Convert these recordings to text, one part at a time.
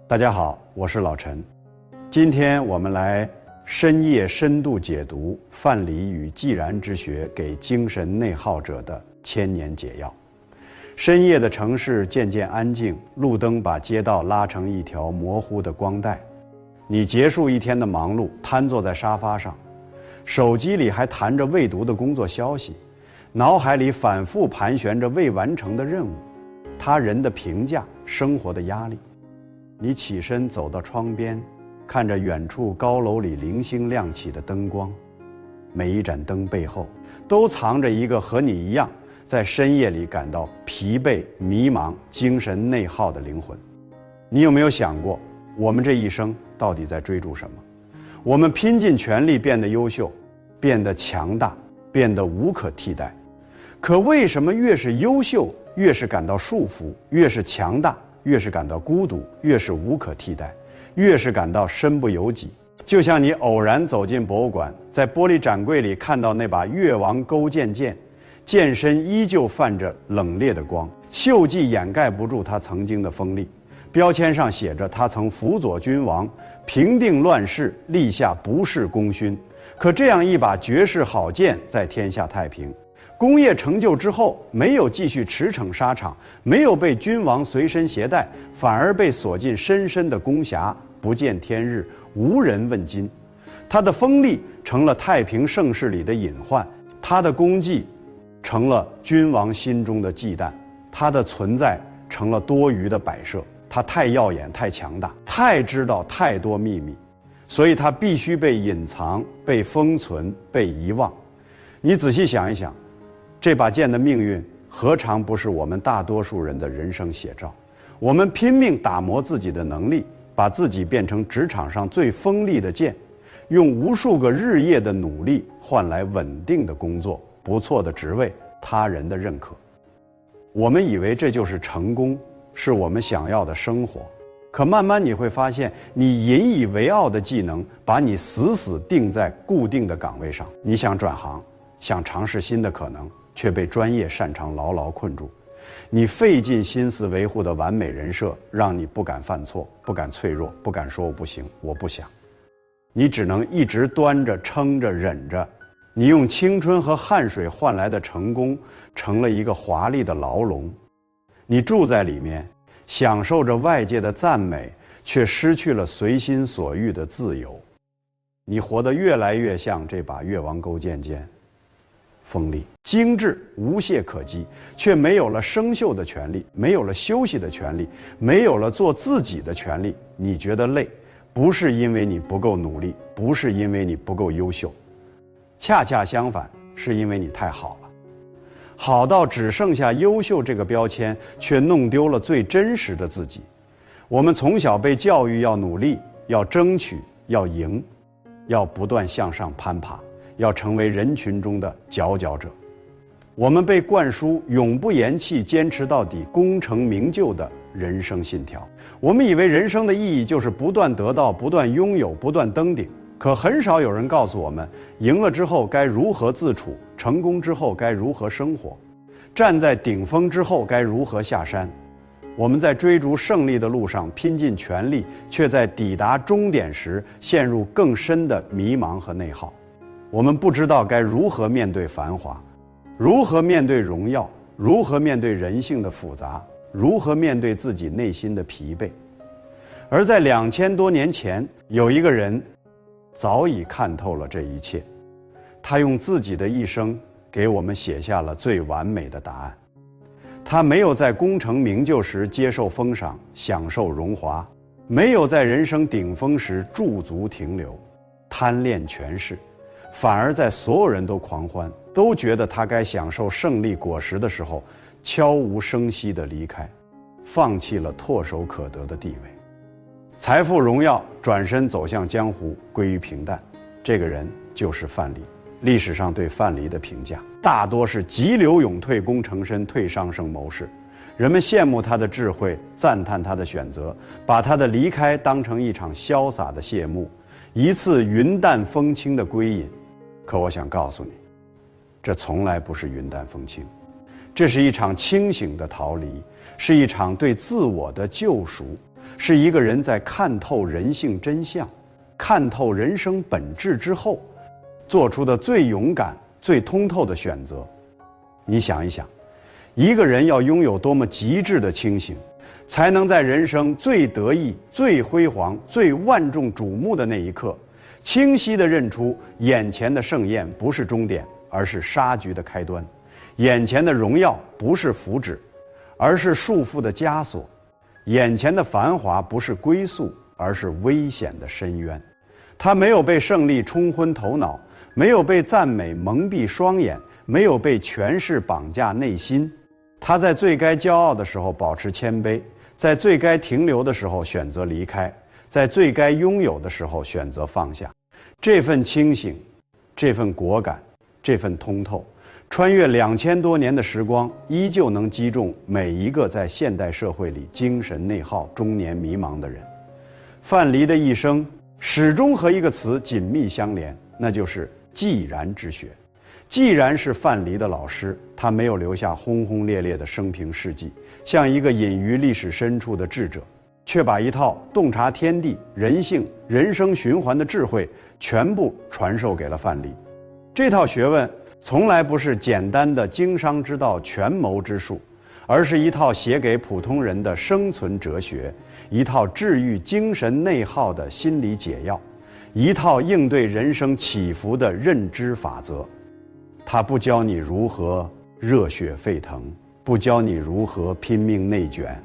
大家好，我是老陈。今天我们来深夜深度解读范蠡与既然之学给精神内耗者的千年解药。深夜的城市渐渐安静，路灯把街道拉成一条模糊的光带。你结束一天的忙碌，瘫坐在沙发上，手机里还弹着未读的工作消息，脑海里反复盘旋着未完成的任务，他人的评价，生活的压力。你起身走到窗边，看着远处高楼里零星亮起的灯光，每一盏灯背后都藏着一个和你一样在深夜里感到疲惫、迷茫、精神内耗的灵魂。你有没有想过，我们这一生到底在追逐什么？我们拼尽全力变得优秀，变得强大，变得无可替代。可为什么越是优秀，越是感到束缚，越是强大，越是感到孤独，越是无可替代，越是感到身不由己？就像你偶然走进博物馆，在玻璃展柜里看到那把越王勾践剑，剑身依旧泛着冷冽的光，锈迹掩盖不住他曾经的锋利，标签上写着他曾辅佐君王，平定乱世，立下不世功勋。可这样一把绝世好剑在天下太平，工业成就之后，没有继续驰骋沙场，没有被君王随身携带，反而被锁进深深的宫匣，不见天日，无人问津。他的锋利成了太平盛世里的隐患，他的功绩成了君王心中的忌惮，他的存在成了多余的摆设。他太耀眼，太强大，太知道太多秘密，所以他必须被隐藏，被封存，被遗忘。你仔细想一想，这把剑的命运何尝不是我们大多数人的人生写照？我们拼命打磨自己的能力，把自己变成职场上最锋利的剑，用无数个日夜的努力换来稳定的工作、不错的职位、他人的认可。我们以为这就是成功，是我们想要的生活。可慢慢你会发现，你引以为傲的技能把你死死定在固定的岗位上。你想转行，想尝试新的可能，却被专业擅长牢牢困住。你费尽心思维护的完美人设，让你不敢犯错，不敢脆弱，不敢说我不行，我不想。你只能一直端着、撑着、忍着。你用青春和汗水换来的成功，成了一个华丽的牢笼。你住在里面，享受着外界的赞美，却失去了随心所欲的自由。你活得越来越像这把越王勾践剑，锋利、精致、无懈可击，却没有了生锈的权利，没有了休息的权利，没有了做自己的权利。你觉得累，不是因为你不够努力，不是因为你不够优秀，恰恰相反，是因为你太好了。好到只剩下优秀这个标签，却弄丢了最真实的自己。我们从小被教育要努力，要争取，要赢，要不断向上攀爬，要成为人群中的佼佼者。我们被灌输永不言弃、坚持到底、功成名就的人生信条。我们以为人生的意义就是不断得到、不断拥有、不断登顶。可很少有人告诉我们，赢了之后该如何自处，成功之后该如何生活，站在顶峰之后该如何下山。我们在追逐胜利的路上拼尽全力，却在抵达终点时陷入更深的迷茫和内耗。我们不知道该如何面对繁华，如何面对荣耀，如何面对人性的复杂，如何面对自己内心的疲惫。而在2000多年前，有一个人早已看透了这一切，他用自己的一生给我们写下了最完美的答案。他没有在功成名就时接受封赏，享受荣华，没有在人生顶峰时驻足停留，贪恋权势，反而在所有人都狂欢，都觉得他该享受胜利果实的时候，悄无声息地离开，放弃了唾手可得的地位。财富荣耀，转身走向江湖，归于平淡。这个人就是范蠡。历史上对范蠡的评价大多是急流勇退，功成身，退伤胜谋士。人们羡慕他的智慧，赞叹他的选择，把他的离开当成一场潇洒的谢幕，一次云淡风轻的归隐。可我想告诉你，这从来不是云淡风轻，这是一场清醒的逃离，是一场对自我的救赎，是一个人在看透人性真相、看透人生本质之后，做出的最勇敢、最通透的选择。你想一想，一个人要拥有多么极致的清醒，才能在人生最得意、最辉煌、最万众瞩目的那一刻，清晰地认出眼前的盛宴不是终点，而是杀局的开端；眼前的荣耀不是福祉，而是束缚的枷锁；眼前的繁华不是归宿，而是危险的深渊。他没有被胜利冲昏头脑，没有被赞美蒙蔽双眼，没有被权势绑架内心。他在最该骄傲的时候保持谦卑，在最该停留的时候选择离开，在最该拥有的时候选择放下。这份清醒，这份果敢，这份通透，穿越2000多年的时光，依旧能击中每一个在现代社会里精神内耗、中年迷茫的人。范蠡的一生始终和一个词紧密相连，那就是既然之学。既然是范蠡的老师，他没有留下轰轰烈烈的生平事迹，像一个隐于历史深处的智者，却把一套洞察天地、人性、人生循环的智慧全部传授给了范蠡。这套学问从来不是简单的经商之道、权谋之术，而是一套写给普通人的生存哲学，一套治愈精神内耗的心理解药，一套应对人生起伏的认知法则。他不教你如何热血沸腾，不教你如何拼命内卷，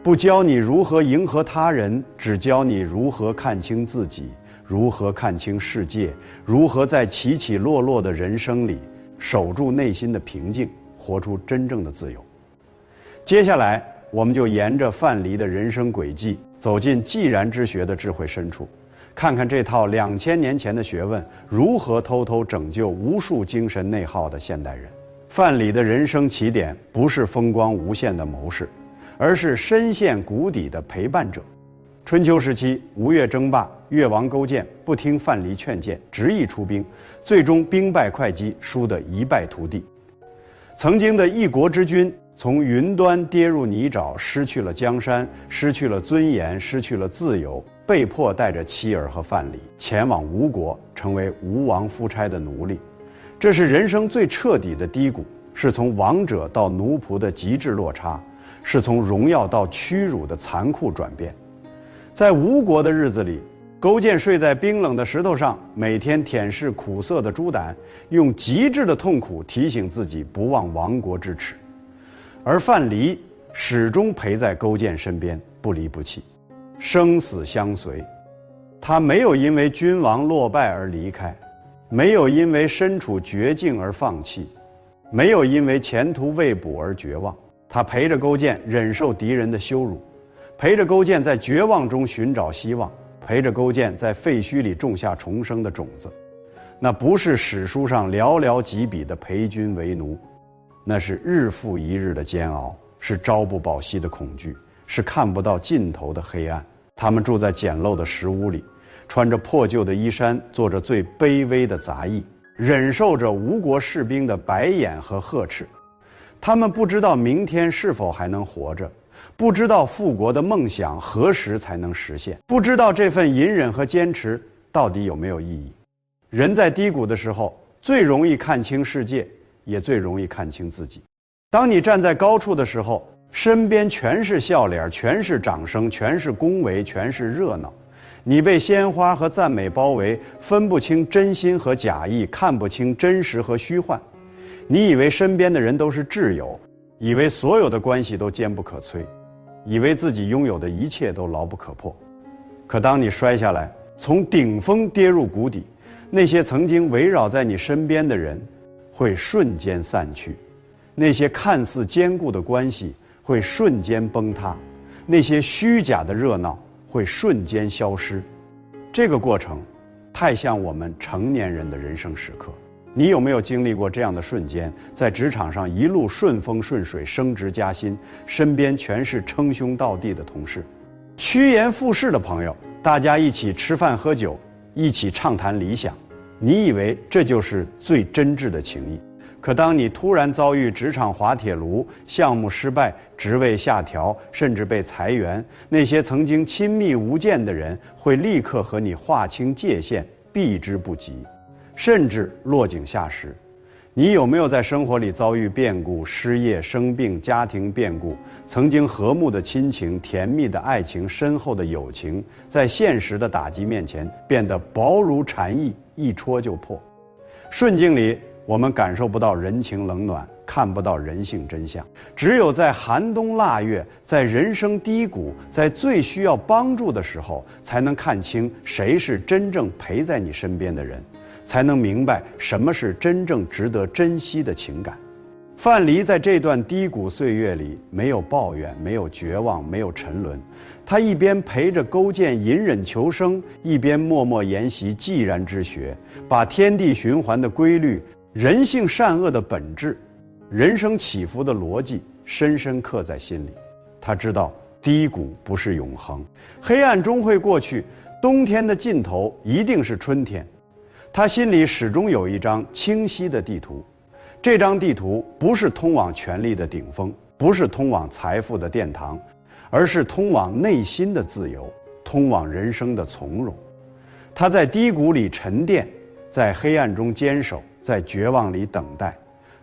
不教你如何迎合他人，只教你如何看清自己，如何看清世界，如何在起起落落的人生里守住内心的平静，活出真正的自由。接下来，我们就沿着范蠡的人生轨迹，走进既然之学的智慧深处，看看这套2000年前的学问如何偷偷拯救无数精神内耗的现代人。范蠡的人生起点不是风光无限的谋士，而是深陷谷底的陪伴者。春秋时期，吴越争霸，越王勾践不听范蠡劝谏，执意出兵，最终兵败会稽，输得一败涂地。曾经的一国之君，从云端跌入泥沼，失去了江山，失去了尊严，失去了自由，被迫带着妻儿和范蠡前往吴国，成为吴王夫差的奴隶。这是人生最彻底的低谷，是从王者到奴仆的极致落差，是从荣耀到屈辱的残酷转变。在吴国的日子里，勾践睡在冰冷的石头上，每天舔舐苦涩的猪胆，用极致的痛苦提醒自己不忘亡国之耻。而范蠡始终陪在勾践身边，不离不弃，生死相随。他没有因为君王落败而离开，没有因为身处绝境而放弃，没有因为前途未卜而绝望。他陪着勾践忍受敌人的羞辱，陪着勾践在绝望中寻找希望，陪着勾践在废墟里种下重生的种子。那不是史书上寥寥几笔的陪君为奴，那是日复一日的煎熬，是朝不保夕的恐惧，是看不到尽头的黑暗。他们住在简陋的石屋里，穿着破旧的衣衫，做着最卑微的杂役，忍受着吴国士兵的白眼和呵斥。他们不知道明天是否还能活着，不知道复国的梦想何时才能实现，不知道这份隐忍和坚持到底有没有意义。人在低谷的时候，最容易看清世界，也最容易看清自己。当你站在高处的时候，身边全是笑脸，全是掌声，全是恭维，全是热闹。你被鲜花和赞美包围，分不清真心和假意，看不清真实和虚幻。你以为身边的人都是挚友，以为所有的关系都坚不可摧，以为自己拥有的一切都牢不可破。可当你摔下来，从顶峰跌入谷底，那些曾经围绕在你身边的人会瞬间散去，那些看似坚固的关系会瞬间崩塌，那些虚假的热闹会瞬间消失。这个过程太像我们成年人的人生时刻。你有没有经历过这样的瞬间，在职场上一路顺风顺水，升职加薪，身边全是称兄道弟的同事，趋炎附势的朋友，大家一起吃饭喝酒，一起畅谈理想。你以为这就是最真挚的情谊，可当你突然遭遇职场滑铁卢、项目失败、职位下调，甚至被裁员，那些曾经亲密无间的人会立刻和你划清界限，避之不及，甚至落井下石。你有没有在生活里遭遇变故、失业、生病、家庭变故？曾经和睦的亲情、甜蜜的爱情、深厚的友情，在现实的打击面前变得薄如蝉翼，一戳就破。顺境里，我们感受不到人情冷暖，看不到人性真相。只有在寒冬腊月，在人生低谷，在最需要帮助的时候，才能看清谁是真正陪在你身边的人，才能明白什么是真正值得珍惜的情感。范蠡在这段低谷岁月里，没有抱怨，没有绝望，没有沉沦。他一边陪着勾践隐忍求生，一边默默研习既然之学，把天地循环的规律、人性善恶的本质、人生起伏的逻辑深深刻在心里。他知道低谷不是永恒，黑暗终会过去，冬天的尽头一定是春天。他心里始终有一张清晰的地图，这张地图不是通往权力的顶峰，不是通往财富的殿堂，而是通往内心的自由，通往人生的从容。他在低谷里沉淀，在黑暗中坚守，在绝望里等待，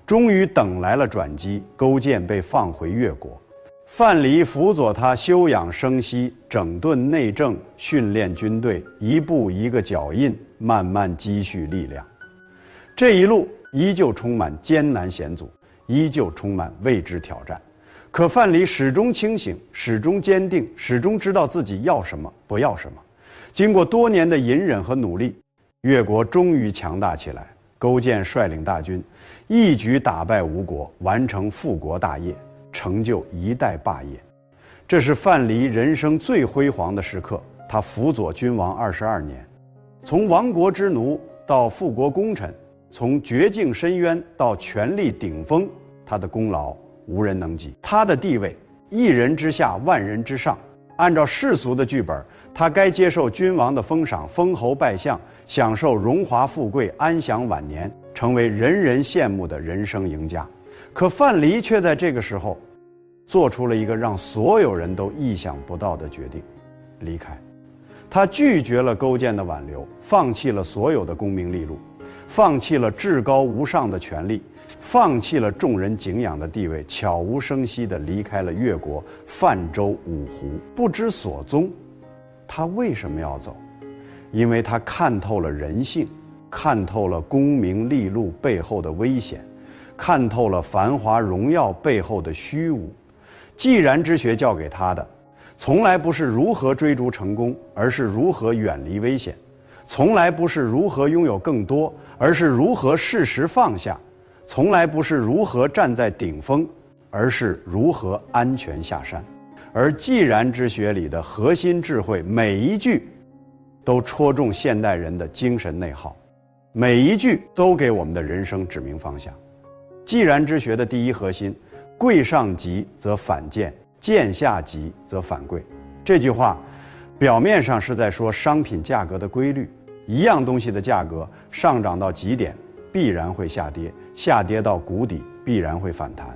终于等来了转机，勾践被放回越国。范蠡辅佐他休养生息，整顿内政，训练军队，一步一个脚印，慢慢积蓄力量。这一路依旧充满艰难险阻，依旧充满未知挑战。可范蠡始终清醒，始终坚定，始终知道自己要什么，不要什么。经过多年的隐忍和努力，越国终于强大起来。勾践率领大军，一举打败吴国，完成复国大业，成就一代霸业。这是范蠡人生最辉煌的时刻。他辅佐君王22年，从亡国之奴到复国功臣，从绝境深渊到权力顶峰，他的功劳无人能及。他的地位一人之下，万人之上。按照世俗的剧本，他该接受君王的封赏，封侯拜相，享受荣华富贵，安享晚年，成为人人羡慕的人生赢家。可范蠡却在这个时候做出了一个让所有人都意想不到的决定，离开。他拒绝了勾践的挽留，放弃了所有的功名利禄，放弃了至高无上的权力，放弃了众人敬仰的地位，悄无声息地离开了越国，泛舟五湖，不知所踪。他为什么要走？因为他看透了人性，看透了功名利禄背后的危险，看透了繁华荣耀背后的虚无。既然之学教给他的，从来不是如何追逐成功，而是如何远离危险；从来不是如何拥有更多，而是如何适时放下；从来不是如何站在顶峰，而是如何安全下山。而既然之学里的核心智慧，每一句都戳中现代人的精神内耗，每一句都给我们的人生指明方向。既然之学的第一核心，贵上急则反贱，贱下急则反贵。这句话表面上是在说商品价格的规律，一样东西的价格上涨到极点必然会下跌，下跌到谷底必然会反弹，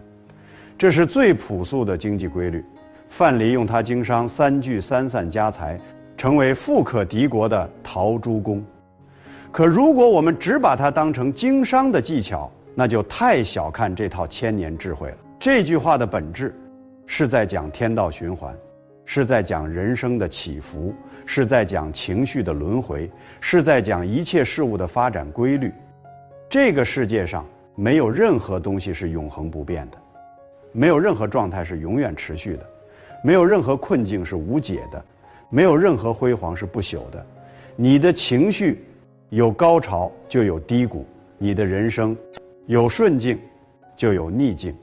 这是最朴素的经济规律。范蠡用他经商3聚3散家财，成为富可敌国的陶朱公。可如果我们只把它当成经商的技巧，那就太小看这套千年智慧了。这句话的本质是在讲天道循环，是在讲人生的起伏，是在讲情绪的轮回，是在讲一切事物的发展规律。这个世界上没有任何东西是永恒不变的，没有任何状态是永远持续的，没有任何困境是无解的，没有任何辉煌是不朽的。你的情绪有高潮就有低谷，你的人生有顺境就有逆境，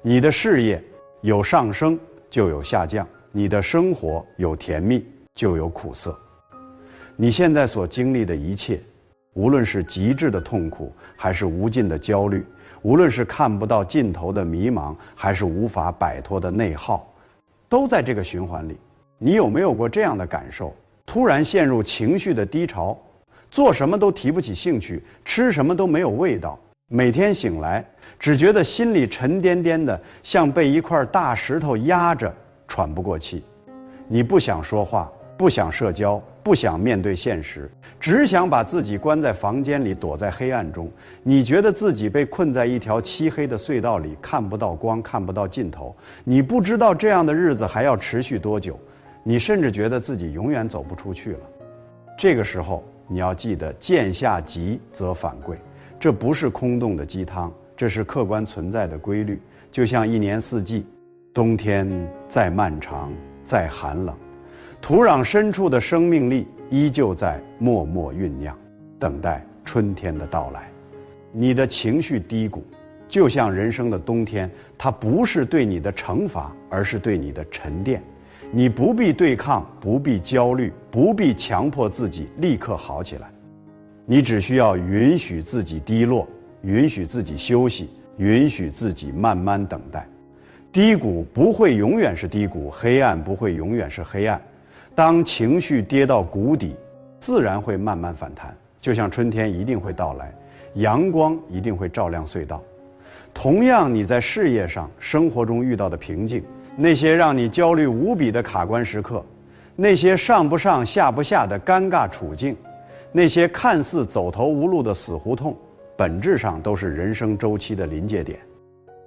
你的事业有上升就有下降，你的生活有甜蜜就有苦涩。你现在所经历的一切，无论是极致的痛苦，还是无尽的焦虑，无论是看不到尽头的迷茫，还是无法摆脱的内耗，都在这个循环里。你有没有过这样的感受？突然陷入情绪的低潮，做什么都提不起兴趣，吃什么都没有味道，每天醒来，只觉得心里沉甸甸的，像被一块大石头压着，喘不过气。你不想说话，不想社交，不想面对现实，只想把自己关在房间里，躲在黑暗中。你觉得自己被困在一条漆黑的隧道里，看不到光，看不到尽头。你不知道这样的日子还要持续多久，你甚至觉得自己永远走不出去了。这个时候，你要记得见下急则反贵，这不是空洞的鸡汤，这是客观存在的规律。就像一年四季，冬天再漫长，再寒冷，土壤深处的生命力依旧在默默酝酿，等待春天的到来。你的情绪低谷，就像人生的冬天，它不是对你的惩罚，而是对你的沉淀。你不必对抗，不必焦虑，不必强迫自己立刻好起来，你只需要允许自己低落，允许自己休息，允许自己慢慢等待。低谷不会永远是低谷，黑暗不会永远是黑暗。当情绪跌到谷底，自然会慢慢反弹，就像春天一定会到来，阳光一定会照亮隧道。同样，你在事业上、生活中遇到的瓶颈，那些让你焦虑无比的卡关时刻，那些上不上下不下的尴尬处境，那些看似走投无路的死胡同，本质上都是人生周期的临界点。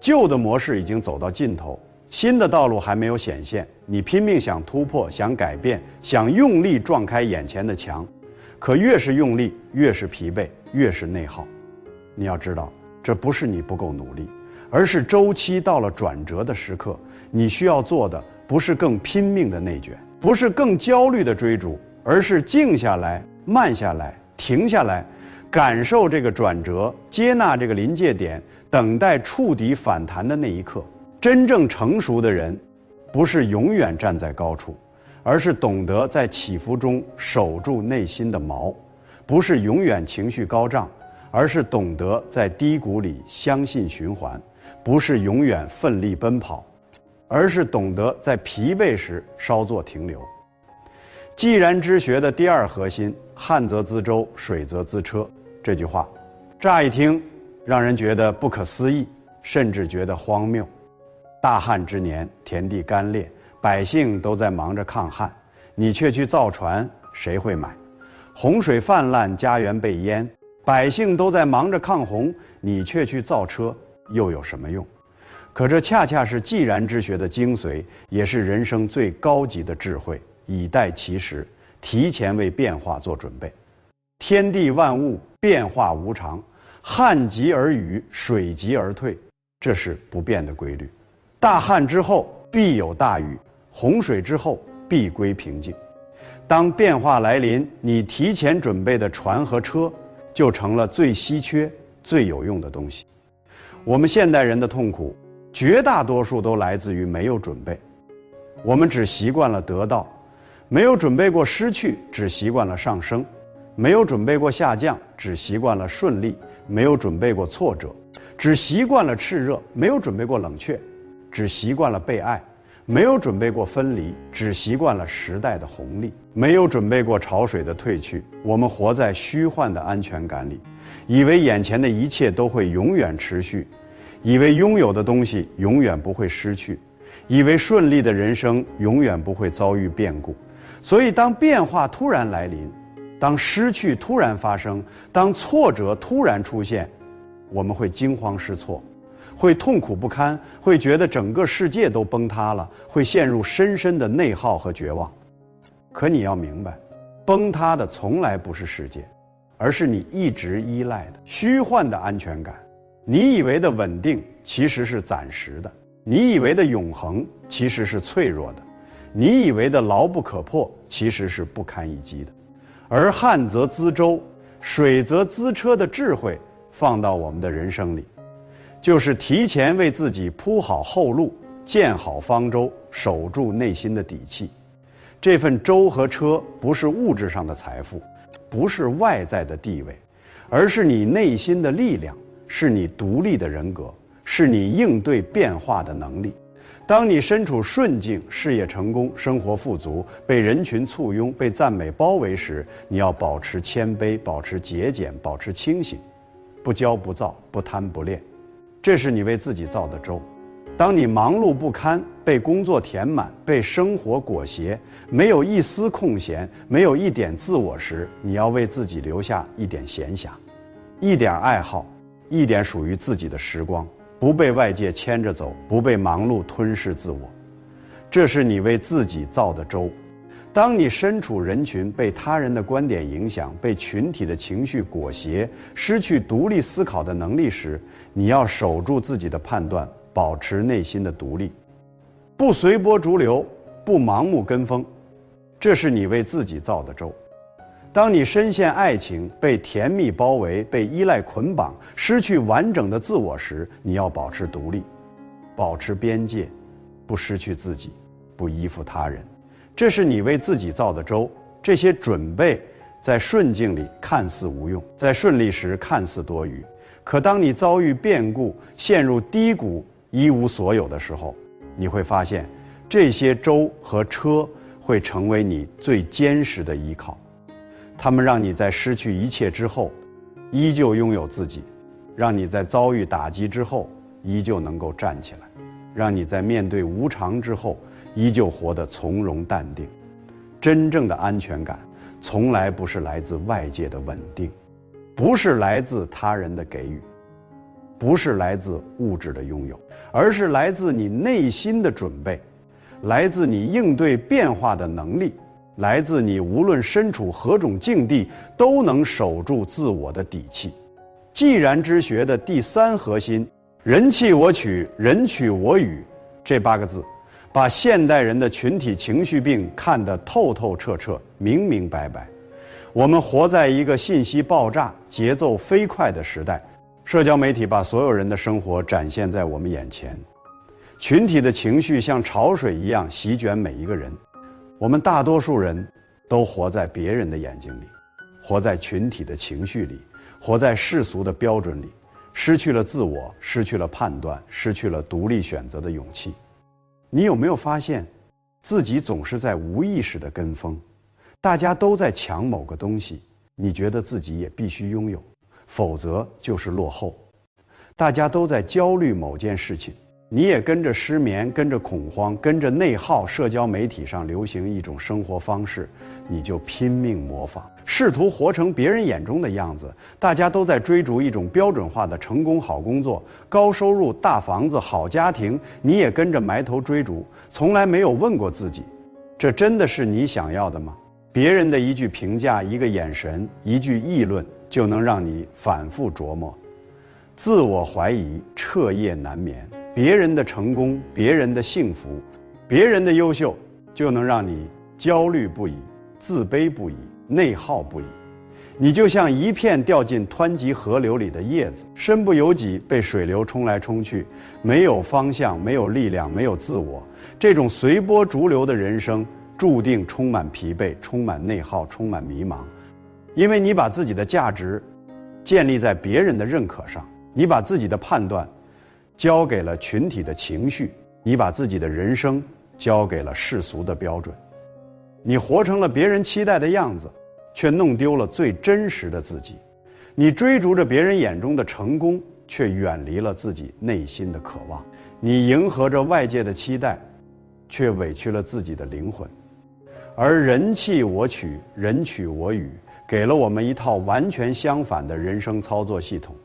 旧的模式已经走到尽头，新的道路还没有显现，你拼命想突破，想改变，想用力撞开眼前的墙，可越是用力，越是疲惫，越是内耗。你要知道，这不是你不够努力，而是周期到了转折的时刻。你需要做的不是更拼命的内卷，不是更焦虑的追逐，而是静下来，慢下来，停下来，感受这个转折，接纳这个临界点，等待触底反弹的那一刻。真正成熟的人，不是永远站在高处，而是懂得在起伏中守住内心的锚；不是永远情绪高涨，而是懂得在低谷里相信循环；不是永远奋力奔跑，而是懂得在疲惫时稍作停留。既然之学的第二核心，旱则资舟，水则资车，这句话乍一听让人觉得不可思议，甚至觉得荒谬。大旱之年，田地干裂，百姓都在忙着抗旱，你却去造船，谁会买？洪水泛滥，家园被淹，百姓都在忙着抗洪，你却去造车，又有什么用？可这恰恰是既然之学的精髓，也是人生最高级的智慧。以待其时，提前为变化做准备。天地万物变化无常，旱极而雨，水极而退，这是不变的规律。大旱之后必有大雨，洪水之后必归平静。当变化来临，你提前准备的船和车就成了最稀缺、最有用的东西。我们现代人的痛苦，绝大多数都来自于没有准备。我们只习惯了得到，没有准备过失去，只习惯了上升；没有准备过下降，只习惯了顺利；没有准备过挫折，只习惯了炽热；没有准备过冷却，只习惯了被爱；没有准备过分离，只习惯了时代的红利；没有准备过潮水的退去，我们活在虚幻的安全感里，以为眼前的一切都会永远持续，以为拥有的东西永远不会失去，以为顺利的人生永远不会遭遇变故。所以当变化突然来临，当失去突然发生，当挫折突然出现，我们会惊慌失措，会痛苦不堪，会觉得整个世界都崩塌了，会陷入深深的内耗和绝望。可你要明白，崩塌的从来不是世界，而是你一直依赖的虚幻的安全感。你以为的稳定其实是暂时的，你以为的永恒其实是脆弱的，你以为的牢不可破其实是不堪一击的。而旱则资舟，水则资车的智慧放到我们的人生里，就是提前为自己铺好后路，建好方舟，守住内心的底气。这份舟和车不是物质上的财富，不是外在的地位，而是你内心的力量，是你独立的人格，是你应对变化的能力。当你身处顺境，事业成功，生活富足，被人群簇拥，被赞美包围时，你要保持谦卑，保持节俭，保持清醒。不骄不躁，不贪不恋，这是你为自己造的舟。当你忙碌不堪，被工作填满，被生活裹挟，没有一丝空闲，没有一点自我时，你要为自己留下一点闲暇，一点爱好，一点属于自己的时光，不被外界牵着走，不被忙碌吞噬自我。这是你为自己造的舟。当你身处人群，被他人的观点影响，被群体的情绪裹挟，失去独立思考的能力时，你要守住自己的判断，保持内心的独立，不随波逐流，不盲目跟风。这是你为自己造的舟。当你深陷爱情，被甜蜜包围，被依赖捆绑，失去完整的自我时，你要保持独立，保持边界，不失去自己，不依附他人。这是你为自己造的舟。这些准备在顺境里看似无用，在顺利时看似多余，可当你遭遇变故，陷入低谷，一无所有的时候，你会发现这些舟和车会成为你最坚实的依靠。他们让你在失去一切之后依旧拥有自己，让你在遭遇打击之后依旧能够站起来，让你在面对无常之后依旧活得从容淡定。真正的安全感从来不是来自外界的稳定，不是来自他人的给予，不是来自物质的拥有，而是来自你内心的准备，来自你应对变化的能力，来自你无论身处何种境地都能守住自我的底气。既然之学的第三核心，人弃我取，人取我予，这8个字把现代人的群体情绪病看得透透彻彻，明明白白。我们活在一个信息爆炸、节奏飞快的时代，社交媒体把所有人的生活展现在我们眼前，群体的情绪像潮水一样席卷每一个人。我们大多数人都活在别人的眼睛里，活在群体的情绪里，活在世俗的标准里，失去了自我，失去了判断，失去了独立选择的勇气。你有没有发现自己总是在无意识地跟风？大家都在抢某个东西，你觉得自己也必须拥有，否则就是落后。大家都在焦虑某件事情，你也跟着失眠，跟着恐慌，跟着内耗。社交媒体上流行一种生活方式，你就拼命模仿，试图活成别人眼中的样子。大家都在追逐一种标准化的成功好工作，高收入、大房子、好家庭，你也跟着埋头追逐，从来没有问过自己，这真的是你想要的吗？别人的一句评价，一个眼神，一句议论，就能让你反复琢磨，自我怀疑，彻夜难眠。别人的成功，别人的幸福，别人的优秀，就能让你焦虑不已，自卑不已，内耗不已。你就像一片掉进湍急河流里的叶子，身不由己，被水流冲来冲去，没有方向，没有力量，没有自我。这种随波逐流的人生注定充满疲惫，充满内耗，充满迷茫。因为你把自己的价值建立在别人的认可上，你把自己的判断交给了群体的情绪，你把自己的人生交给了世俗的标准，你活成了别人期待的样子，却弄丢了最真实的自己。你追逐着别人眼中的成功，却远离了自己内心的渴望。你迎合着外界的期待，却委屈了自己的灵魂。而人弃我取，人取我予，给了我们一套完全相反的人生操作系统。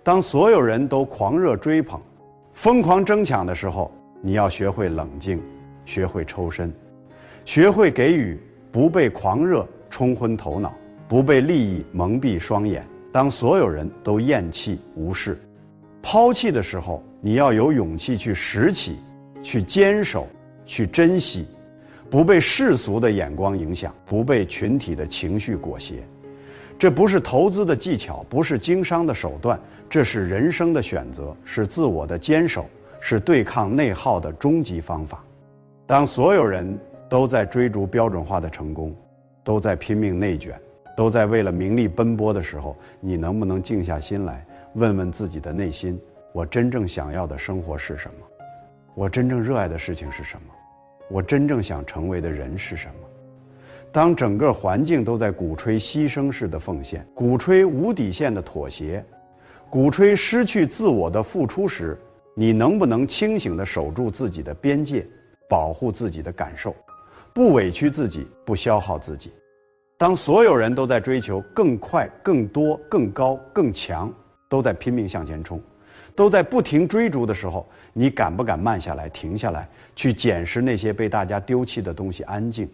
当所有人都狂热追捧，疯狂争抢的时候，你要学会冷静，学会抽身，学会给予，不被狂热冲昏头脑，不被利益蒙蔽双眼。当所有人都厌弃无视抛弃的时候，你要有勇气去拾起，去坚守，去珍惜，不被世俗的眼光影响，不被群体的情绪裹挟。这不是投资的技巧，不是经商的手段，这是人生的选择，是自我的坚守，是对抗内耗的终极方法。当所有人都在追逐标准化的成功，都在拼命内卷，都在为了名利奔波的时候，你能不能静下心来，问问自己的内心，我真正想要的生活是什么？我真正热爱的事情是什么？我真正想成为的人是什么？当整个环境都在鼓吹牺牲式的奉献，鼓吹无底线的妥协，鼓吹失去自我的付出时，你能不能清醒地守住自己的边界，保护自己的感受，不委屈自己，不消耗自己？当所有人都在追求更快、更多、更高、更强，都在拼命向前冲，都在不停追逐的时候，你敢不敢慢下来，停下来，去检视那些被大家丢弃的东西？安静、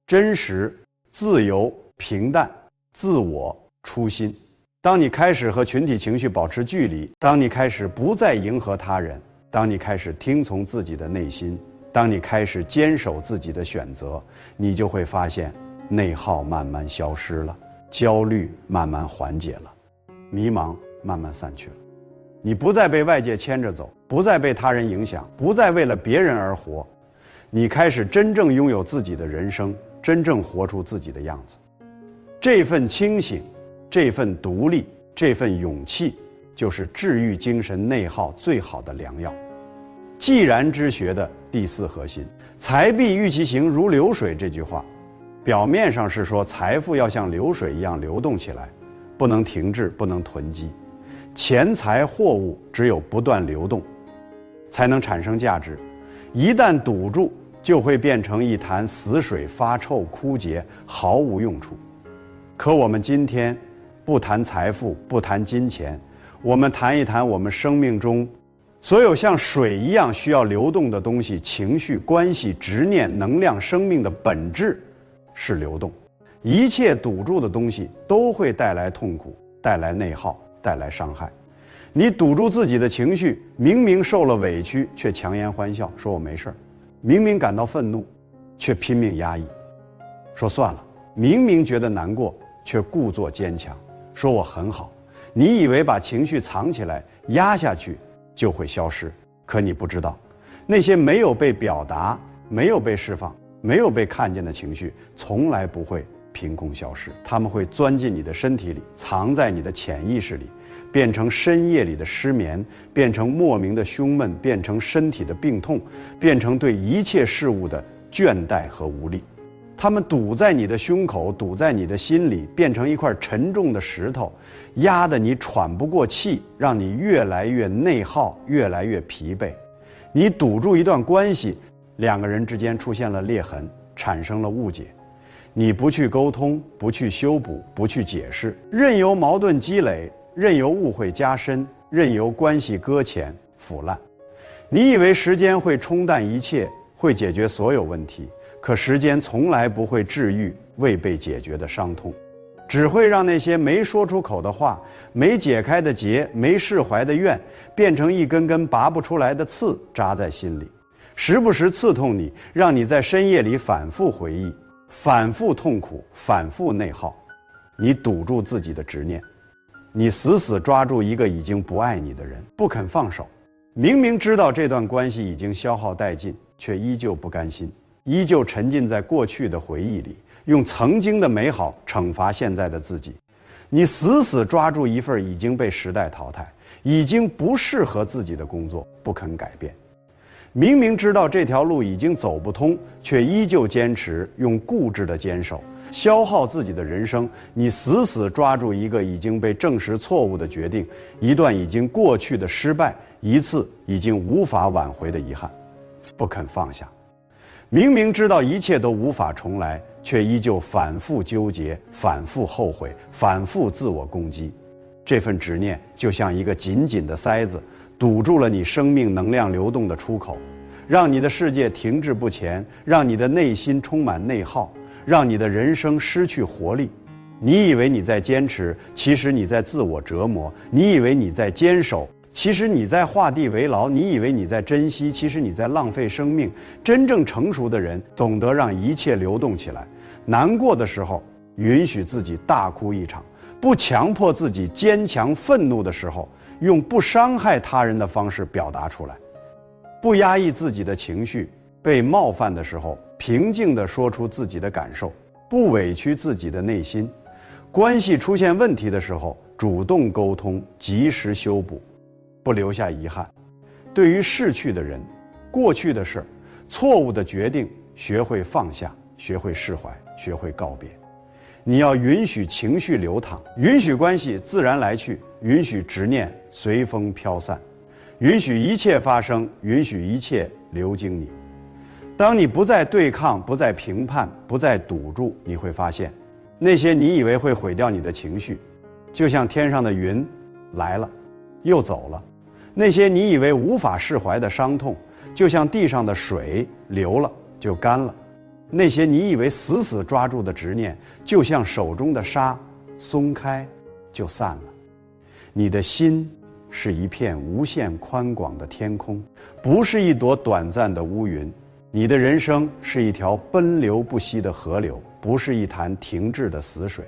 真实、自由、平淡、自我、初心。当你开始和群体情绪保持距离，当你开始不再迎合他人，当你开始听从自己的内心，当你开始坚守自己的选择，你就会发现内耗慢慢消失了，焦虑慢慢缓解了，迷茫慢慢散去了。你不再被外界牵着走，不再被他人影响，不再为了别人而活，你开始真正拥有自己的人生，真正活出自己的样子。这份清醒，这份独立，这份勇气，就是治愈精神内耗最好的良药。既然之学的第4核心，财必欲其行如流水，这句话表面上是说财富要像流水一样流动起来，不能停滞，不能囤积。钱财货物只有不断流动，才能产生价值。一旦堵住，就会变成一潭死水，发臭枯竭，毫无用处。可我们今天不谈财富，不谈金钱，我们谈一谈我们生命中所有像水一样需要流动的东西，情绪、关系、执念、能量、生命的本质是流动。一切堵住的东西都会带来痛苦，带来内耗，带来伤害。你堵住自己的情绪，明明受了委屈，却强颜欢笑，说我没事；明明感到愤怒，却拼命压抑，说算了；明明觉得难过，却故作坚强，说我很好。你以为把情绪藏起来、压下去就会消失，可你不知道，那些没有被表达、没有被释放、没有被看见的情绪，从来不会凭空消失，它们会钻进你的身体里，藏在你的潜意识里，变成深夜里的失眠，变成莫名的胸闷，变成身体的病痛，变成对一切事物的倦怠和无力。它们堵在你的胸口，堵在你的心里，变成一块沉重的石头，压得你喘不过气，让你越来越内耗，越来越疲惫。你堵住一段关系，两个人之间出现了裂痕，产生了误解。你不去沟通，不去修补，不去解释，任由矛盾积累，任由误会加深，任由关系搁浅腐烂。你以为时间会冲淡一切，会解决所有问题，可时间从来不会治愈未被解决的伤痛，只会让那些没说出口的话、没解开的结、没释怀的怨，变成一根根拔不出来的刺，扎在心里，时不时刺痛你，让你在深夜里反复回忆，反复痛苦，反复内耗。你堵住自己的执念，你死死抓住一个已经不爱你的人，不肯放手。明明知道这段关系已经消耗殆尽，却依旧不甘心，依旧沉浸在过去的回忆里，用曾经的美好惩罚现在的自己。你死死抓住一份已经被时代淘汰、已经不适合自己的工作，不肯改变。明明知道这条路已经走不通，却依旧坚持，用固执的坚守，消耗自己的人生。你死死抓住一个已经被证实错误的决定，一段已经过去的失败，一次已经无法挽回的遗憾，不肯放下。明明知道一切都无法重来，却依旧反复纠结，反复后悔，反复自我攻击。这份执念就像一个紧紧的塞子，堵住了你生命能量流动的出口，让你的世界停滞不前，让你的内心充满内耗，让你的人生失去活力。你以为你在坚持，其实你在自我折磨；你以为你在坚守，其实你在画地为牢；你以为你在珍惜，其实你在浪费生命。真正成熟的人懂得让一切流动起来，难过的时候允许自己大哭一场，不强迫自己坚强；愤怒的时候用不伤害他人的方式表达出来，不压抑自己的情绪，被冒犯的时候平静地说出自己的感受，不委屈自己的内心。关系出现问题的时候主动沟通，及时修补，不留下遗憾。对于逝去的人、过去的事、错误的决定，学会放下，学会释怀，学会告别。你要允许情绪流淌，允许关系自然来去，允许执念随风飘散，允许一切发生，允许一切流经你。当你不再对抗，不再评判，不再堵住，你会发现，那些你以为会毁掉你的情绪，就像天上的云来了，又走了；那些你以为无法释怀的伤痛，就像地上的水流了就干了；那些你以为死死抓住的执念，就像手中的沙，松开就散了。你的心是一片无限宽广的天空，不是一朵短暂的乌云。你的人生是一条奔流不息的河流，不是一潭停滞的死水。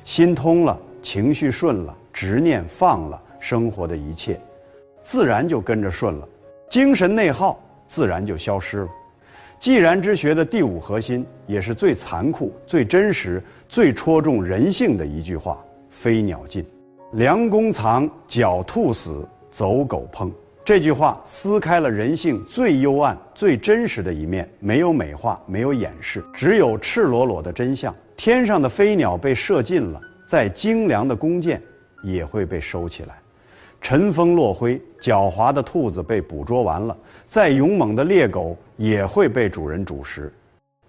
心通了，情绪顺了，执念放了，生活的一切自然就跟着顺了，精神内耗自然就消失了。既然之学的第5核心，也是最残酷、最真实、最戳中人性的一句话：飞鸟尽，良弓藏，狡兔死，走狗烹。这句话撕开了人性最幽暗、最真实的一面，没有美化，没有掩饰，只有赤裸裸的真相。天上的飞鸟被射尽了，再精良的弓箭也会被收起来；尘封落灰，狡猾的兔子被捕捉完了，再勇猛的猎狗也会被主人捕食。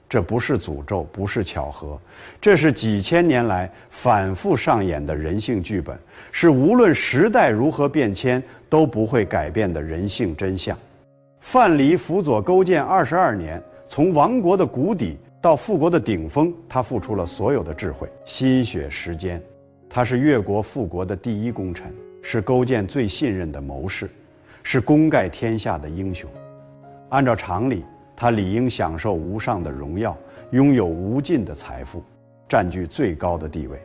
这不是诅咒，不是巧合，这是几千年来反复上演的人性剧本，是无论时代如何变迁都不会改变的人性真相。范蠡辅佐勾践22年，从亡国的谷底到复国的顶峰，他付出了所有的智慧、心血、时间。他是越国复国的第一功臣，是勾践最信任的谋士，是功盖天下的英雄。按照常理，他理应享受无上的荣耀，拥有无尽的财富，占据最高的地位。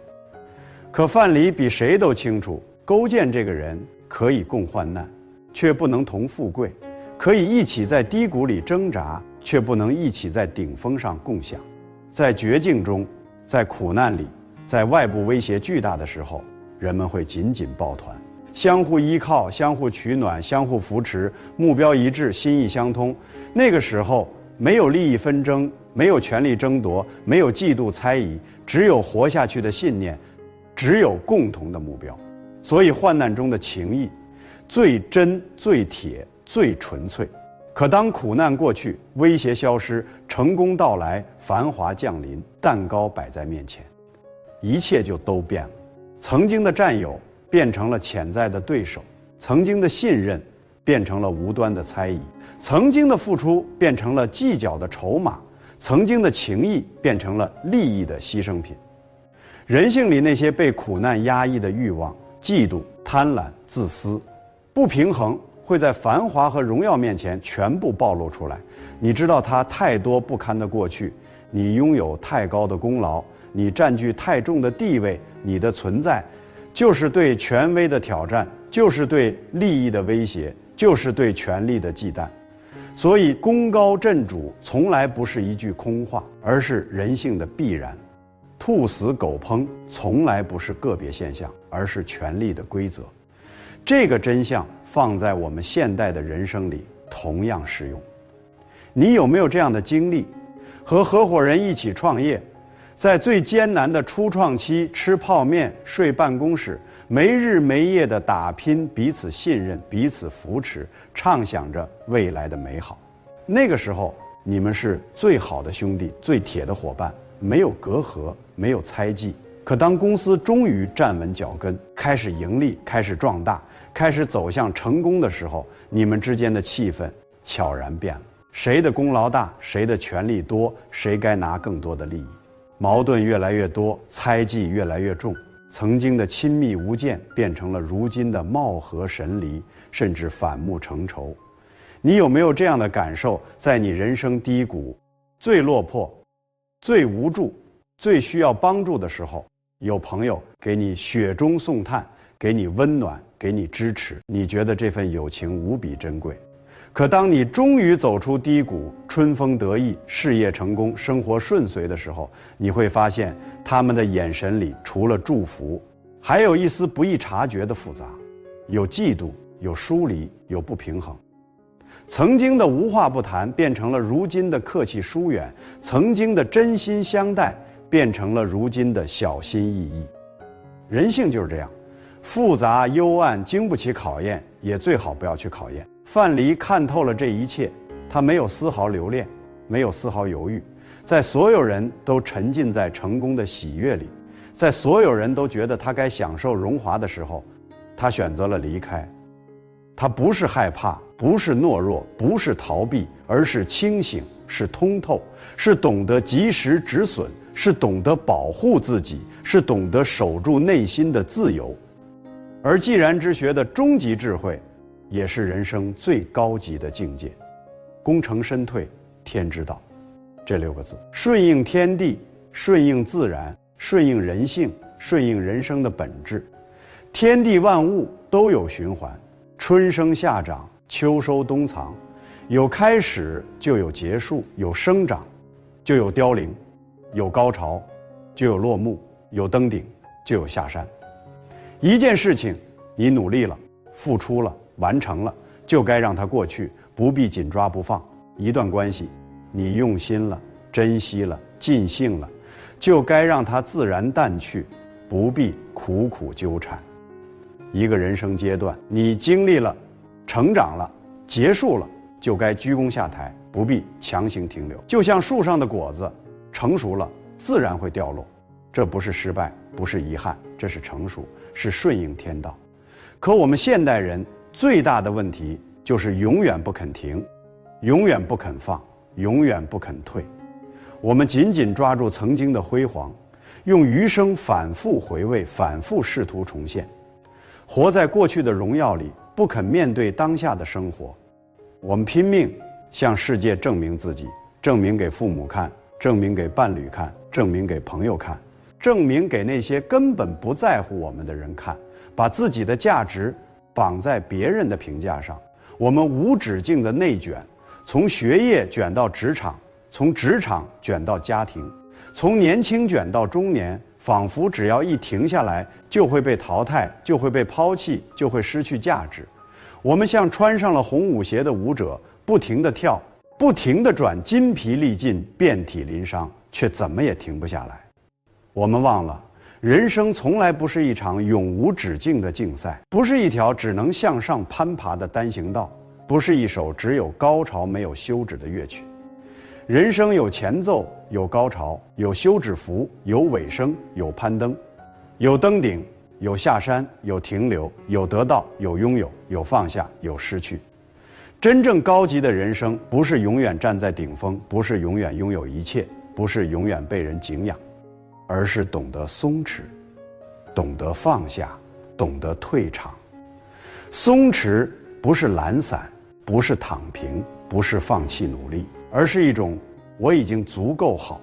可范蠡比谁都清楚，勾践这个人可以共患难，却不能同富贵；可以一起在低谷里挣扎，却不能一起在顶峰上共享。在绝境中，在苦难里，在外部威胁巨大的时候，人们会紧紧抱团，相互依靠，相互取暖，相互扶持，目标一致，心意相通。那个时候，没有利益纷争，没有权力争夺，没有嫉妒猜疑，只有活下去的信念，只有共同的目标。所以患难中的情谊最真、最铁、最纯粹。可当苦难过去，威胁消失，成功到来，繁华降临，蛋糕摆在面前，一切就都变了。曾经的战友变成了潜在的对手，曾经的信任变成了无端的猜疑，曾经的付出变成了计较的筹码，曾经的情谊变成了利益的牺牲品。人性里那些被苦难压抑的欲望、嫉妒、贪婪、自私、不平衡，会在繁华和荣耀面前全部暴露出来。你知道它太多不堪的过去，你拥有太高的功劳，你占据太重的地位，你的存在就是对权威的挑战，就是对利益的威胁，就是对权力的忌惮。所以功高震主从来不是一句空话，而是人性的必然。兔死狗烹从来不是个别现象，而是权力的规则。这个真相放在我们现代的人生里同样适用。你有没有这样的经历？和合伙人一起创业，在最艰难的初创期吃泡面、睡办公室，没日没夜的打拼，彼此信任，彼此扶持，畅想着未来的美好。那个时候你们是最好的兄弟，最铁的伙伴，没有隔阂，没有猜忌。可当公司终于站稳脚跟，开始盈利，开始壮大，开始走向成功的时候，你们之间的气氛悄然变了。谁的功劳大，谁的权力多，谁该拿更多的利益。矛盾越来越多，猜忌越来越重，曾经的亲密无间变成了如今的貌合神离，甚至反目成仇。你有没有这样的感受？在你人生低谷、最落魄、最无助、最需要帮助的时候，有朋友给你雪中送炭，给你温暖，给你支持，你觉得这份友情无比珍贵。可当你终于走出低谷，春风得意，事业成功，生活顺遂的时候，你会发现他们的眼神里除了祝福，还有一丝不易察觉的复杂，有嫉妒，有疏离，有不平衡。曾经的无话不谈变成了如今的客气疏远，曾经的真心相待变成了如今的小心翼翼。人性就是这样，复杂幽暗经不起考验，也最好不要去考验。范蠡看透了这一切，他没有丝毫留恋，没有丝毫犹豫，在所有人都沉浸在成功的喜悦里，在所有人都觉得他该享受荣华的时候，他选择了离开。他不是害怕，不是懦弱，不是逃避，而是清醒，是通透，是懂得及时止损，是懂得保护自己，是懂得守住内心的自由。而既然之学的终极智慧，也是人生最高级的境界。功成身退，天之道，这6个字，顺应天地，顺应自然，顺应人性，顺应人生的本质。天地万物都有循环，春生夏长，秋收冬藏，有开始就有结束，有生长就有凋零，有高潮就有落幕，有登顶就有下山。一件事情你努力了，付出了，完成了，就该让它过去，不必紧抓不放。一段关系你用心了，珍惜了，尽兴了，就该让它自然淡去，不必苦苦纠缠。一个人生阶段你经历了，成长了，结束了，就该鞠躬下台，不必强行停留。就像树上的果子成熟了，自然会掉落，这不是失败，不是遗憾，这是成熟，是顺应天道。可我们现代人最大的问题就是永远不肯停，永远不肯放，永远不肯退。我们紧紧抓住曾经的辉煌，用余生反复回味，反复试图重现，活在过去的荣耀里，不肯面对当下的生活。我们拼命向世界证明自己，证明给父母看，证明给伴侣看，证明给朋友看，证明给那些根本不在乎我们的人看，把自己的价值绑在别人的评价上。我们无止境的内卷，从学业卷到职场，从职场卷到家庭，从年轻卷到中年，仿佛只要一停下来就会被淘汰，就会被抛弃，就会失去价值。我们像穿上了红舞鞋的舞者，不停地跳，不停地转，筋疲力尽，遍体鳞伤，却怎么也停不下来。我们忘了，人生从来不是一场永无止境的竞赛，不是一条只能向上攀爬的单行道，不是一首只有高潮没有休止的乐曲。人生有前奏，有高潮，有休止符，有尾声，有攀登，有登顶，有下山，有停留，有得到，有拥有，有放下，有失去。真正高级的人生，不是永远站在顶峰，不是永远拥有一切，不是永远被人敬仰，而是懂得松弛，懂得放下，懂得退场。松弛不是懒散，不是躺平，不是放弃努力，而是一种我已经足够好，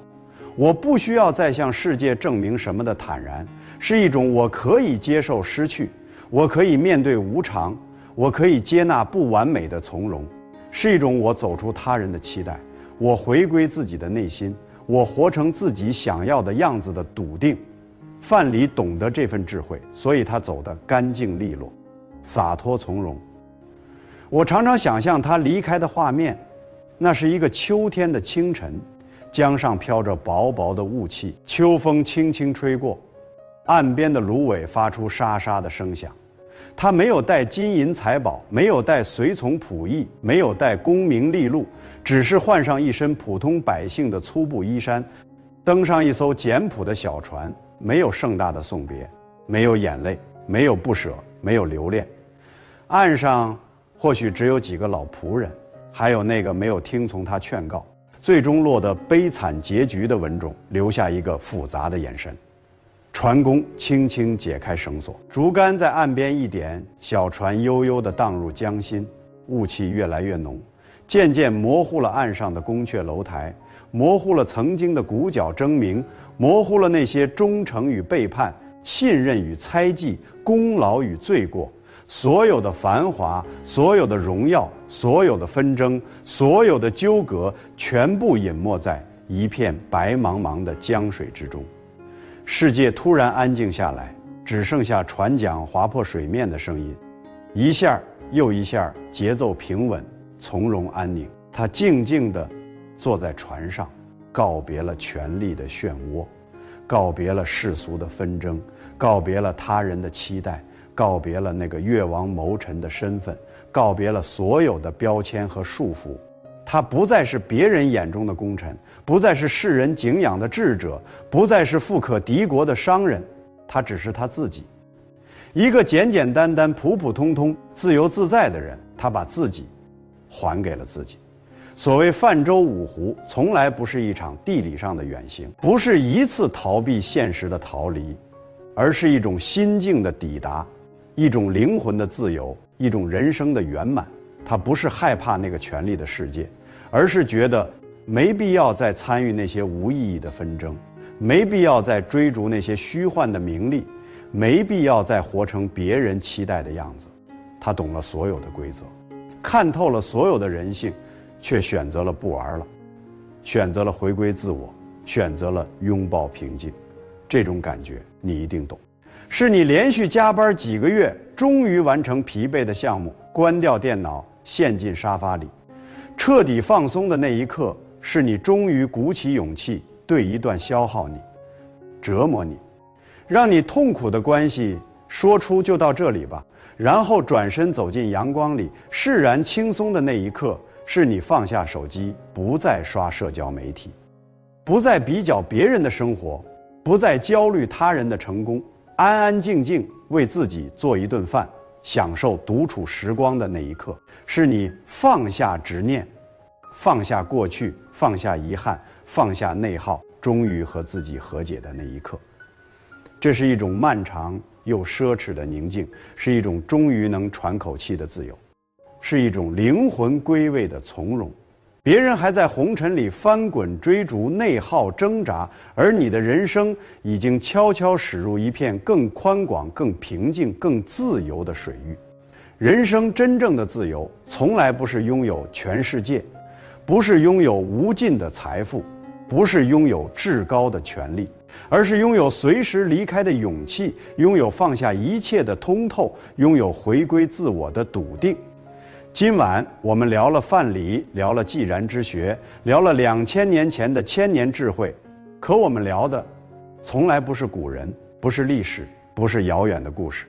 我不需要再向世界证明什么的坦然，是一种我可以接受失去，我可以面对无常，我可以接纳不完美的从容，是一种我走出他人的期待，我回归自己的内心，我活成自己想要的样子的笃定。范蠡懂得这份智慧，所以他走得干净利落，洒脱从容。我常常想象他离开的画面，那是一个秋天的清晨，江上飘着薄薄的雾气，秋风轻轻吹过，岸边的芦苇发出沙沙的声响。他没有带金银财宝，没有带随从仆役，没有带功名利禄，只是换上一身普通百姓的粗布衣衫，登上一艘简朴的小船，没有盛大的送别，没有眼泪，没有不舍，没有留恋。岸上或许只有几个老仆人，还有那个没有听从他劝告，最终落得悲惨结局的文种，留下一个复杂的眼神。船工轻轻解开绳索，竹竿在岸边一点，小船悠悠地荡入江心。雾气越来越浓，渐渐模糊了岸上的宫阙楼台，模糊了曾经的鼓角争鸣，模糊了那些忠诚与背叛，信任与猜忌，功劳与罪过。所有的繁华，所有的荣耀，所有的纷争，所有的纠葛，全部隐没在一片白茫茫的江水之中。世界突然安静下来，只剩下船桨划破水面的声音，一下又一下，节奏平稳，从容安宁。他静静地坐在船上，告别了权力的漩涡，告别了世俗的纷争，告别了他人的期待，告别了那个越王谋臣的身份，告别了所有的标签和束缚。他不再是别人眼中的功臣，不再是世人敬仰的智者，不再是富可敌国的商人，他只是他自己，一个简简单单、普普通通、自由自在的人。他把自己还给了自己。所谓泛舟五湖，从来不是一场地理上的远行，不是一次逃避现实的逃离，而是一种心境的抵达，一种灵魂的自由，一种人生的圆满。他不是害怕那个权力的世界，而是觉得没必要再参与那些无意义的纷争，没必要再追逐那些虚幻的名利，没必要再活成别人期待的样子。他懂了所有的规则，看透了所有的人性，却选择了不玩了，选择了回归自我，选择了拥抱平静。这种感觉你一定懂，是你连续加班几个月，终于完成疲惫的项目，关掉电脑，陷进沙发里，彻底放松的那一刻，是你终于鼓起勇气对一段消耗你、折磨你、让你痛苦的关系说出就到这里吧，然后转身走进阳光里，释然轻松的那一刻，是你放下手机，不再刷社交媒体，不再比较别人的生活，不再焦虑他人的成功，安安静静为自己做一顿饭，享受独处时光的那一刻，是你放下执念，放下过去，放下遗憾，放下内耗，终于和自己和解的那一刻。这是一种漫长又奢侈的宁静，是一种终于能喘口气的自由，是一种灵魂归位的从容。别人还在红尘里翻滚追逐、内耗挣扎，而你的人生已经悄悄驶入一片更宽广、更平静、更自由的水域。人生真正的自由，从来不是拥有全世界，不是拥有无尽的财富，不是拥有至高的权利，而是拥有随时离开的勇气，拥有放下一切的通透，拥有回归自我的笃定。今晚我们聊了范蠡，聊了既然之学，聊了2000年前的千年智慧，可我们聊的从来不是古人，不是历史，不是遥远的故事，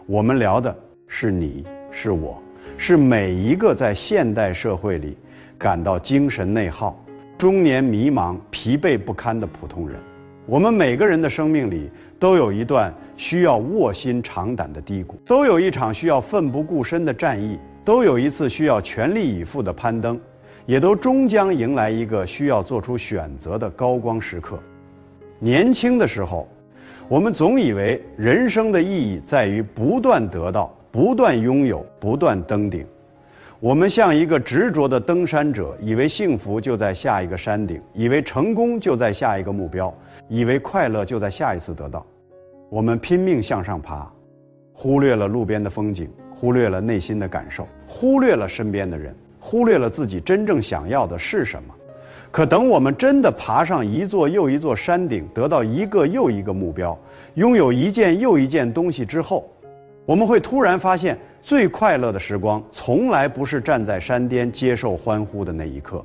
我们聊的是你，是我，是每一个在现代社会里感到精神内耗、中年迷茫、疲惫不堪的普通人。我们每个人的生命里都有一段需要卧薪尝胆的低谷，都有一场需要奋不顾身的战役，都有一次需要全力以赴的攀登，也都终将迎来一个需要做出选择的高光时刻。年轻的时候，我们总以为人生的意义在于不断得到、不断拥有、不断登顶。我们像一个执着的登山者，以为幸福就在下一个山顶，以为成功就在下一个目标，以为快乐就在下一次得到。我们拼命向上爬，忽略了路边的风景，忽略了内心的感受，忽略了身边的人，忽略了自己真正想要的是什么。可等我们真的爬上一座又一座山顶，得到一个又一个目标，拥有一件又一件东西之后，我们会突然发现，最快乐的时光从来不是站在山巅接受欢呼的那一刻，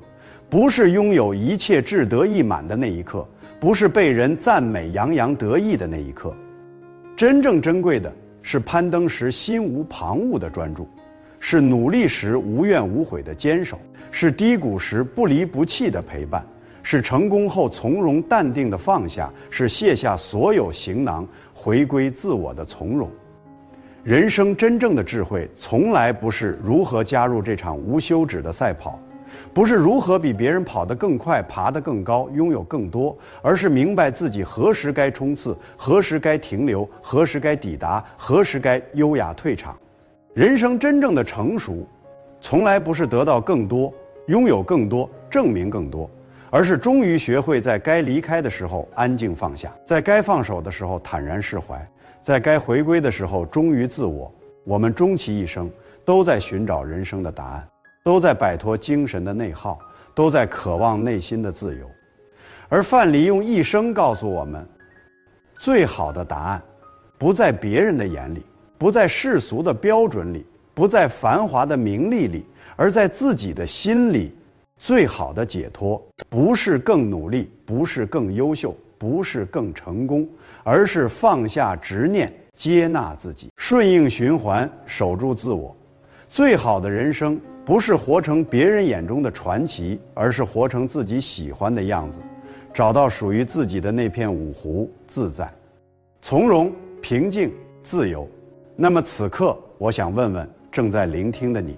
不是拥有一切志得意满的那一刻，不是被人赞美洋洋得意的那一刻。真正珍贵的是攀登时心无旁骛的专注，是努力时无怨无悔的坚守，是低谷时不离不弃的陪伴，是成功后从容淡定的放下，是卸下所有行囊回归自我的从容。人生真正的智慧，从来不是如何加入这场无休止的赛跑，不是如何比别人跑得更快、爬得更高、拥有更多，而是明白自己何时该冲刺，何时该停留，何时该抵达，何时该优雅退场。人生真正的成熟，从来不是得到更多、拥有更多、证明更多，而是终于学会在该离开的时候安静放下，在该放手的时候坦然释怀，在该回归的时候忠于自我。我们终其一生都在寻找人生的答案，都在摆脱精神的内耗，都在渴望内心的自由。而范蠡用一生告诉我们，最好的答案不在别人的眼里，不在世俗的标准里，不在繁华的名利里，而在自己的心里。最好的解脱不是更努力，不是更优秀，不是更成功，而是放下执念，接纳自己，顺应循环，守住自我。最好的人生不是活成别人眼中的传奇，而是活成自己喜欢的样子，找到属于自己的那片五湖，自在、从容、平静、自由。那么此刻，我想问问正在聆听的你，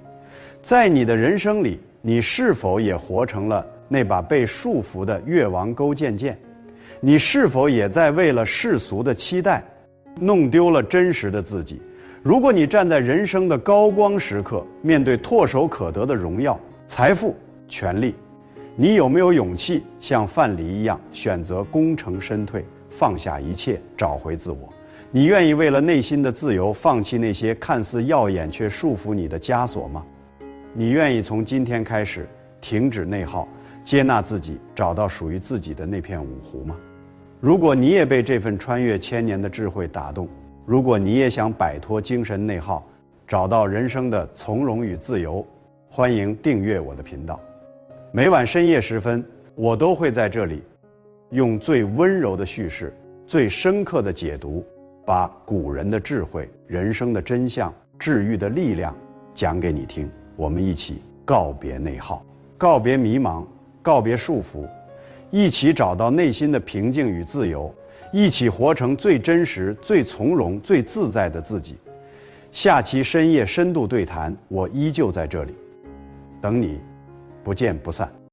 在你的人生里，你是否也活成了那把被束缚的越王勾践剑？你是否也在为了世俗的期待，弄丢了真实的自己？如果你站在人生的高光时刻，面对唾手可得的荣耀、财富、权利，你有没有勇气像范蠡一样选择功成身退，放下一切，找回自我？你愿意为了内心的自由，放弃那些看似耀眼却束缚你的枷锁吗？你愿意从今天开始停止内耗，接纳自己，找到属于自己的那片五湖吗？如果你也被这份穿越千年的智慧打动，如果你也想摆脱精神内耗，找到人生的从容与自由，欢迎订阅我的频道。每晚深夜时分，我都会在这里用最温柔的叙事、最深刻的解读，把古人的智慧、人生的真相、治愈的力量讲给你听。我们一起告别内耗，告别迷茫，告别束缚，一起找到内心的平静与自由，一起活成最真实、最从容、最自在的自己。下期深夜深度对谈，我依旧在这里等你，不见不散。